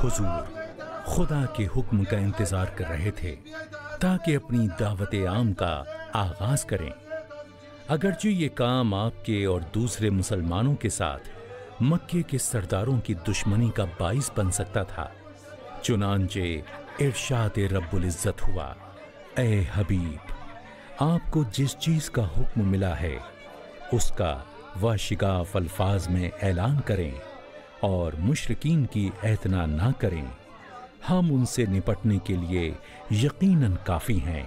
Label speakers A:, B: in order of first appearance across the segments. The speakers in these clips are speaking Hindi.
A: हुजूर खुदा के हुक्म का इंतजार कर रहे थे ताकि अपनी दावत आम का आगाज करें। अगरचे ये काम आपके और दूसरे मुसलमानों के साथ मक्के के सरदारों की दुश्मनी का बाइस बन सकता था, चुनांचे इरशाद रब्बुल इज्जत हुआ, ए हबीब, आपको जिस चीज का हुक्म मिला है उसका वाशिगाफ अल्फाज में ऐलान करें और मुशरिकीन की एतना ना करें। हम उनसे निपटने के लिए यकीनन काफी हैं।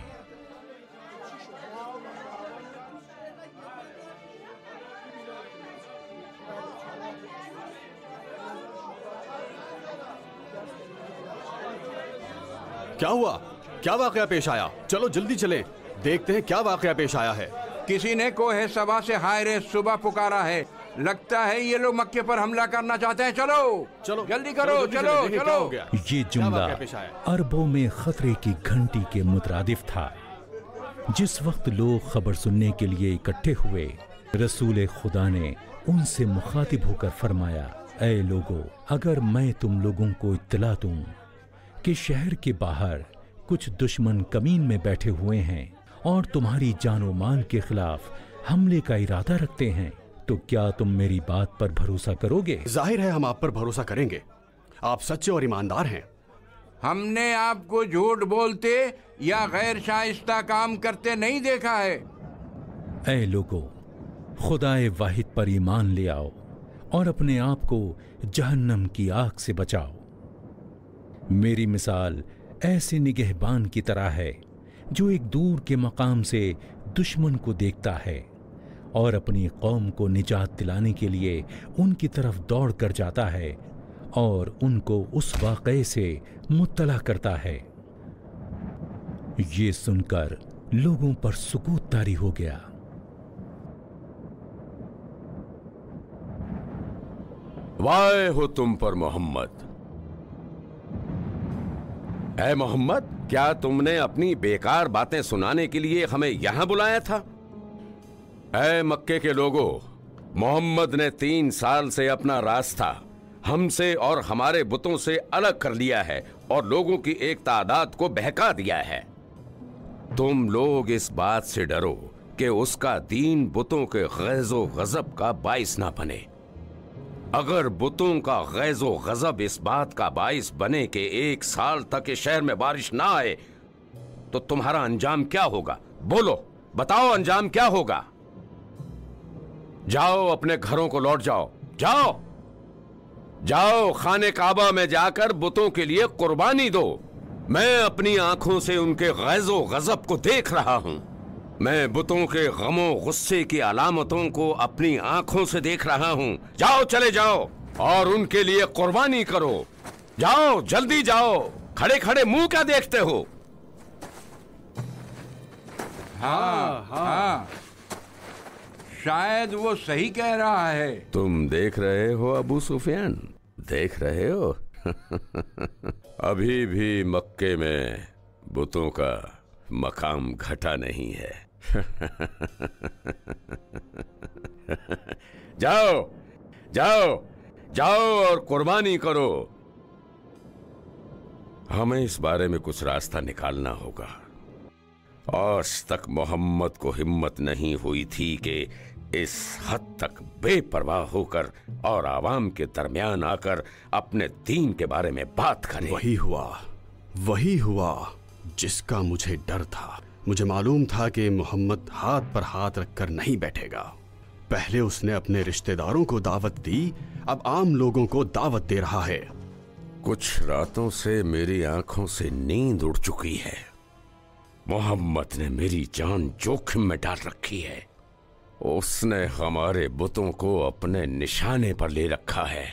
B: क्या हुआ? क्या वाकया पेश आया? चलो जल्दी चलें, देखते हैं क्या वाकया पेश आया है।
C: किसी ने कोहे सबा से हाय रे सुबह पुकारा है। लगता है ये लोग मक्के पर हमला करना चाहते हैं। चलो
B: चलो
C: जल्दी करो, चलो चलो।
A: ये जुमला अरबों में खतरे की घंटी के मुतरादिफ था। जिस वक्त लोग खबर सुनने के लिए इकट्ठे हुए, रसूल खुदा ने उनसे मुखातिब होकर फरमाया, ऐ लोगो, अगर मैं तुम लोगों को इत्तला दूं कि शहर के बाहर कुछ दुश्मन कमीन में बैठे हुए हैं और तुम्हारी जानो माल के खिलाफ हमले का इरादा रखते हैं, तो क्या तुम मेरी बात पर भरोसा करोगे?
B: जाहिर है हम आप पर भरोसा करेंगे। आप सच्चे और ईमानदार हैं।
C: हमने आपको झूठ बोलते या गैर शाइस्ता काम करते नहीं देखा है।
A: ऐ लोगो, खुदाए वाहिद पर ईमान ले आओ और अपने आप को जहन्नम की आग से बचाओ। मेरी मिसाल ऐसे निगहबान की तरह है जो एक दूर के मकाम से दुश्मन को देखता है और अपनी कौम को निजात दिलाने के लिए उनकी तरफ दौड़ कर जाता है और उनको उस वाक़े से मुत्तला करता है। ये सुनकर लोगों पर सुकूत तारी हो गया।
D: वाह हो तुम पर मोहम्मद। ऐ मोहम्मद, क्या तुमने अपनी बेकार बातें सुनाने के लिए हमें यहां बुलाया था? ऐ मक्के के लोगों, मोहम्मद ने 3 साल से अपना रास्ता हमसे और हमारे बुतों से अलग कर लिया है और लोगों की एक तादाद को बहका दिया है। तुम लोग इस बात से डरो कि उसका दीन बुतों के गैज़ो गज़ब का बाइस ना बने। अगर बुतों का गैज़ो गज़ब इस बात का बाइस बने कि 1 साल तक इस शहर में बारिश ना आए, तो तुम्हारा अंजाम क्या होगा? बोलो, बताओ, अंजाम क्या होगा? जाओ, अपने घरों को लौट जाओ। जाओ जाओ, खाने काबा में जाकर बुतों के लिए कुर्बानी दो। मैं अपनी आंखों से उनके गैज़ो गज़ब को देख रहा हूं। मैं बुतों के गमों गुस्से की अलामतों को अपनी आंखों से देख रहा हूं। जाओ, चले जाओ और उनके लिए कुर्बानी करो। जाओ, जल्दी जाओ। खड़े खड़े मुंह क्या देखते हो?
C: हाँ, शायद वो सही कह रहा है।
D: तुम देख रहे हो अबू सुफियान, देख रहे हो? अभी भी मक्के में बुतों का मकाम घटा नहीं है। जाओ जाओ जाओ और कुर्बानी करो। हमें इस बारे में कुछ रास्ता निकालना होगा। आज तक मोहम्मद को हिम्मत नहीं हुई थी कि इस हद तक बेपरवाह होकर और आवाम के दरमियान आकर अपने दीन के बारे में बात करे।
B: वही हुआ जिसका मुझे डर था। मुझे मालूम था कि मोहम्मद हाथ पर हाथ रखकर नहीं बैठेगा। पहले उसने अपने रिश्तेदारों को दावत दी, अब आम लोगों को दावत दे रहा है।
D: कुछ रातों से मेरी आंखों से नींद उड़ चुकी है। मोहम्मद ने मेरी जान जोखिम में डाल रखी है। उसने हमारे बुतों को अपने निशाने पर ले रखा है।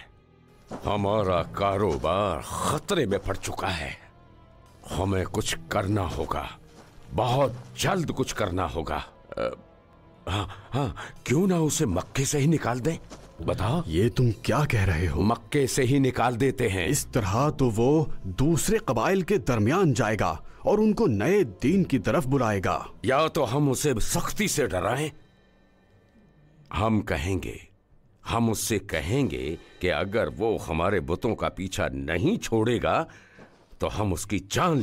D: हमारा कारोबार खतरे में पड़ चुका है। हमें कुछ करना होगा, बहुत जल्द कुछ करना होगा। हाँ, क्यों ना उसे मक्के से ही निकाल दें? बताओ।
B: ये तुम क्या कह रहे हो?
D: मक्के से ही निकाल देते हैं।
B: इस तरह तो वो दूसरे कबाइल के दरमियान जाएगा और उनको नए दीन की तरफ बुलाएगा।
D: या तो हम उसे सख्ती से डराएं। हम कहेंगे हम उससे कहेंगे कि अगर वो हमारे बुतों का पीछा नहीं छोड़ेगा तो हम उसकी जान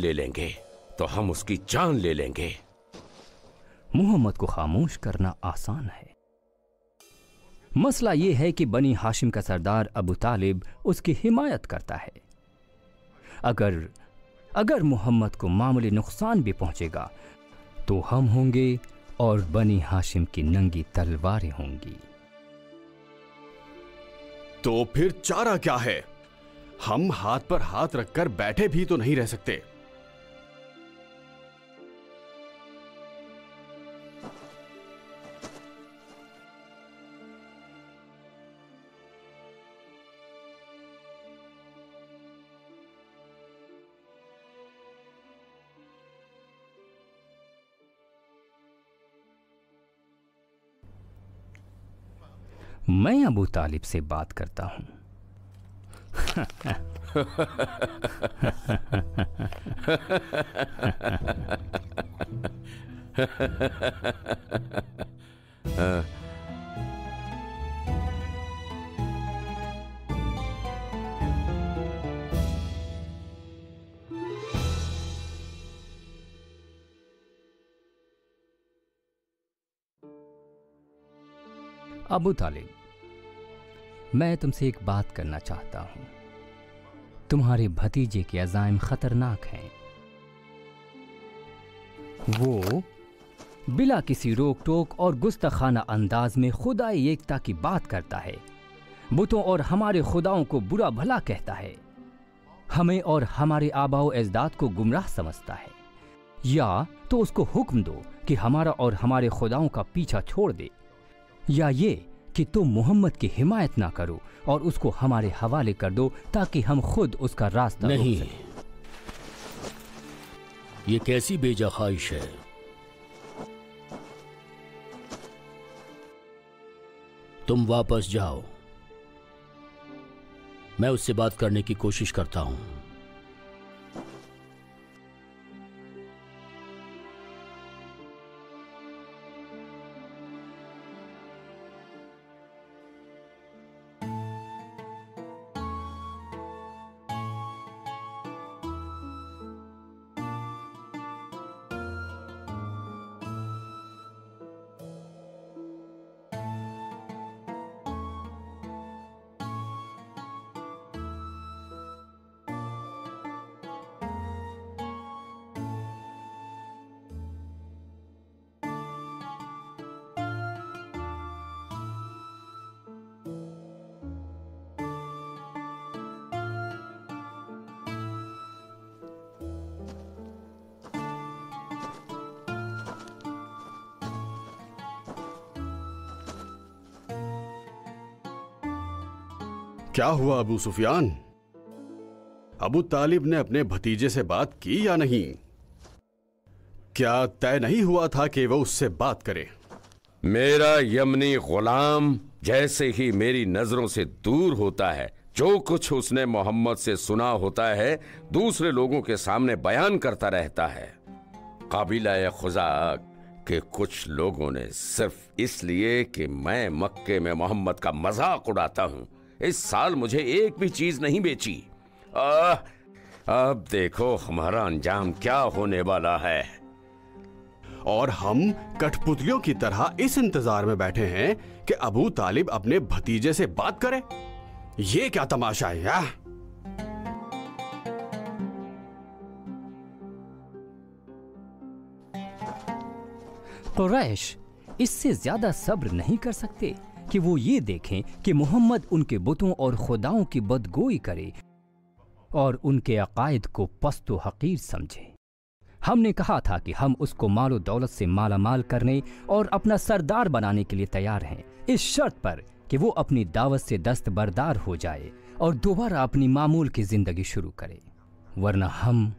D: ले लेंगे,
E: मोहम्मद को खामोश करना आसान है। मसला यह है कि बनी हाशिम का सरदार अबू तालिब उसकी हिमायत करता है। अगर मोहम्मद को मामूली नुकसान भी पहुंचेगा तो हम होंगे और बनी हाशिम की नंगी तलवारें होंगी।
B: तो फिर चारा क्या है? हम हाथ पर हाथ रखकर बैठे भी तो नहीं रह सकते।
E: मैं अबू तालिब से बात करता हूं। अबू तालिब, मैं तुमसे एक बात करना चाहता हूं। तुम्हारे भतीजे के अज़ाइम खतरनाक हैं। वो बिला किसी रोक टोक और गुस्ताखाना अंदाज में खुदाई एकता की बात करता है, बुतों और हमारे खुदाओं को बुरा भला कहता है, हमें और हमारे आबाओ अजदाद को गुमराह समझता है। या तो उसको हुक्म दो कि हमारा और हमारे खुदाओं का पीछा छोड़ दे, या ये कि तुम मोहम्मद की हिमायत ना करो और उसको हमारे हवाले कर दो ताकि हम खुद उसका रास्ता
F: नहीं। ये कैसी बेजा ख्वाहिश है? तुम वापस जाओ, मैं उससे बात करने की कोशिश करता हूं।
B: क्या हुआ अबू सुफियान? अबू तालिब ने अपने भतीजे से बात की या नहीं? क्या तय नहीं हुआ था कि वो उससे बात करे?
D: मेरा यमनी गुलाम जैसे ही मेरी नजरों से दूर होता है, जो कुछ उसने मोहम्मद से सुना होता है दूसरे लोगों के सामने बयान करता रहता है। काबिला खुजा के कुछ लोगों ने सिर्फ इसलिए कि मैं मक्के में मोहम्मद का मजाक उड़ाता हूं, इस साल मुझे एक भी चीज नहीं बेची। अब देखो हमारा अंजाम क्या होने वाला है।
B: और हम कठपुतलियों की तरह इस इंतजार में बैठे हैं कि अबू तालिब अपने भतीजे से बात करे। ये क्या तमाशा है यार?
E: कुरैश इससे ज्यादा सब्र नहीं कर सकते कि वो ये देखें कि मोहम्मद उनके बुतों और खुदाओं की बदगोई करे और उनके अकायद को पस्तो हकीर समझे। हमने कहा था कि हम उसको मालो दौलत से माला माल करने और अपना सरदार बनाने के लिए तैयार हैं, इस शर्त पर कि वो अपनी दावत से दस्तबरदार हो जाए और दोबारा अपनी मामूल की जिंदगी शुरू करे, वरना हम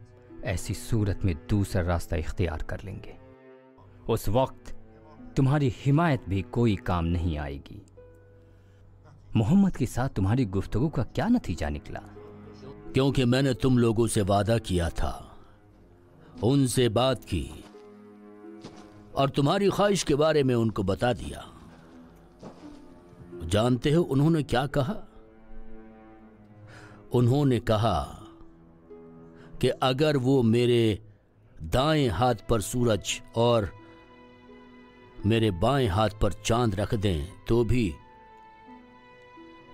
E: ऐसी सूरत में दूसरा रास्ता इख्तियार कर लेंगे। उस वक्त तुम्हारी हिमायत भी कोई काम नहीं आएगी। मोहम्मद के साथ तुम्हारी गुफ्तगू का क्या नतीजा निकला?
F: क्योंकि मैंने तुम लोगों से वादा किया था, उनसे बात की और तुम्हारी ख्वाहिश के बारे में उनको बता दिया। जानते हो उन्होंने क्या कहा? उन्होंने कहा कि अगर वो मेरे दाएं हाथ पर सूरज और मेरे बाएं हाथ पर चांद रख दें तो भी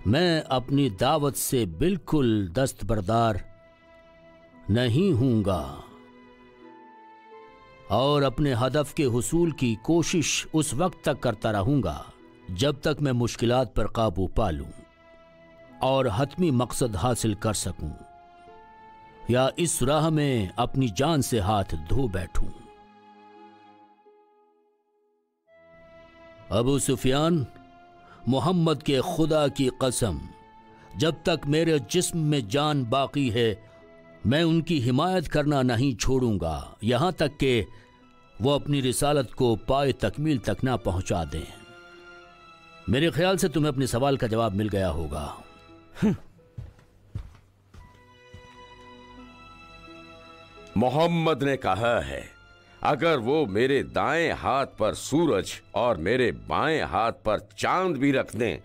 F: मैं अपनी दावत से बिल्कुल दस्तबरदार नहीं हूंगा और अपने हदफ के हुसूल की कोशिश उस वक्त तक करता रहूंगा जब तक मैं मुश्किलात पर काबू पा लूं और हतमी मकसद हासिल कर सकूं या इस राह में अपनी जान से हाथ धो बैठूं। अबू सुफियान, मोहम्मद के खुदा की कसम, जब तक मेरे जिस्म में जान बाकी है मैं उनकी हिमायत करना नहीं छोड़ूंगा यहां तक कि वो अपनी रिसालत को पाए तकमील तक ना पहुंचा दें। मेरे ख्याल से तुम्हें अपने सवाल का जवाब मिल गया होगा।
D: मोहम्मद ने कहा है अगर वो मेरे दाएं हाथ पर सूरज और मेरे बाएं हाथ पर चांद भी रख दें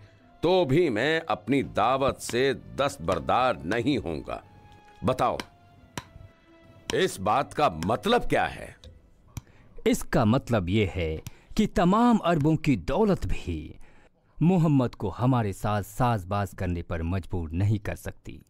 D: तो भी मैं अपनी दावत से दस्तबरदार नहीं होऊंगा। बताओ इस बात का मतलब क्या है?
E: इसका मतलब यह है कि तमाम अरबों की दौलत भी मोहम्मद को हमारे साथ साजबाज करने पर मजबूर नहीं कर सकती।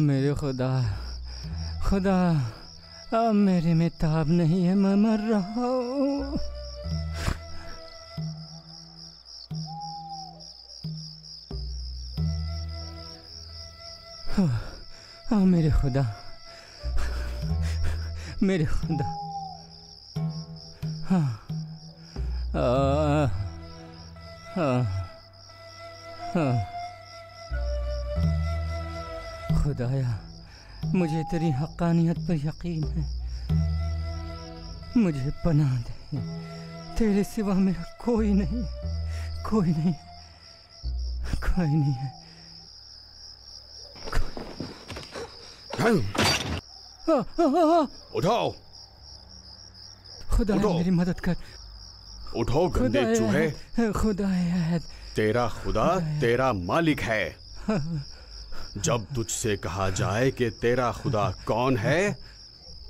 E: मेरे खुदा, मेरे में ताब नहीं है, मैं मर रहा हूँ। मेरे खुदा, मेरे खुदा, खुदाया मुझे तेरी हक़ानियत पर यकीन है, मुझे पनाह दे, तेरे सिवा मेरा कोई नहीं, कोई नहीं, कोई नहीं है।
B: उठाओ,
E: खुदाया मेरी मदद कर।
B: उठो गंदे चूहे।
E: खुदाया
B: तेरा खुदा तेरा मालिक है। जब तुझसे कहा जाए कि तेरा खुदा कौन है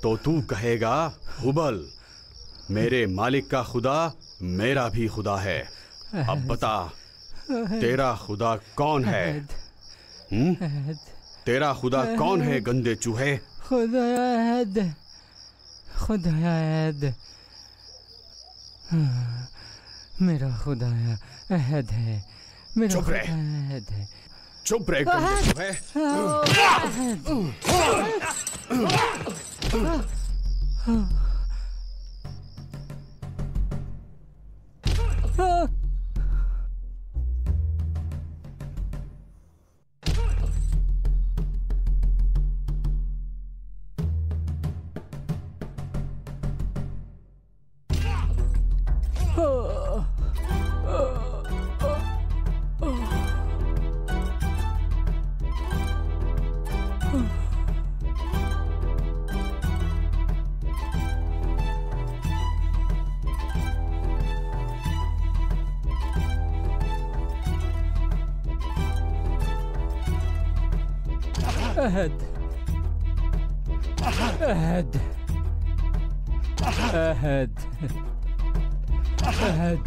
B: तो तू कहेगा हुबल। मेरे मालिक का खुदा मेरा भी खुदा है। अब बता तेरा खुदा कौन है? तेरा खुदा कौन है गंदे चूहे?
E: खुदाया मेरा खुदाया अहद है, मेरा
B: चुप रह,
E: अहद है।
B: चुप रह गंदे चूहे।
E: अहद, अहद, अहद, अहद।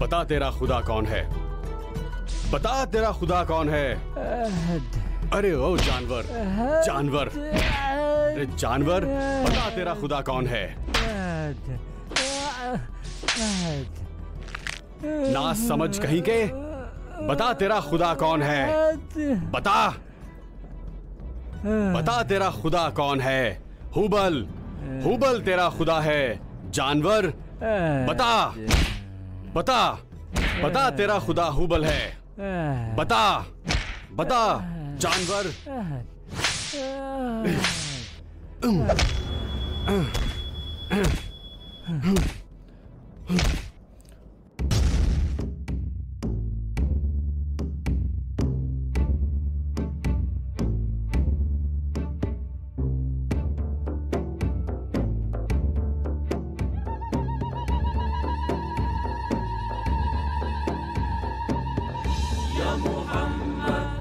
B: बता तेरा खुदा कौन है? बता तेरा खुदा कौन है? अरे ओ जानवर, जानवर, अरे जानवर, बता तेरा खुदा कौन है? ना समझ कहीं के, बता तेरा खुदा कौन है? बता, बता तेरा खुदा कौन है? हुबल, हुबल तेरा खुदा है। जानवर, बता, बता, बता तेरा खुदा हुबल है। बता, बता, जानवर।
G: या मोहम्मद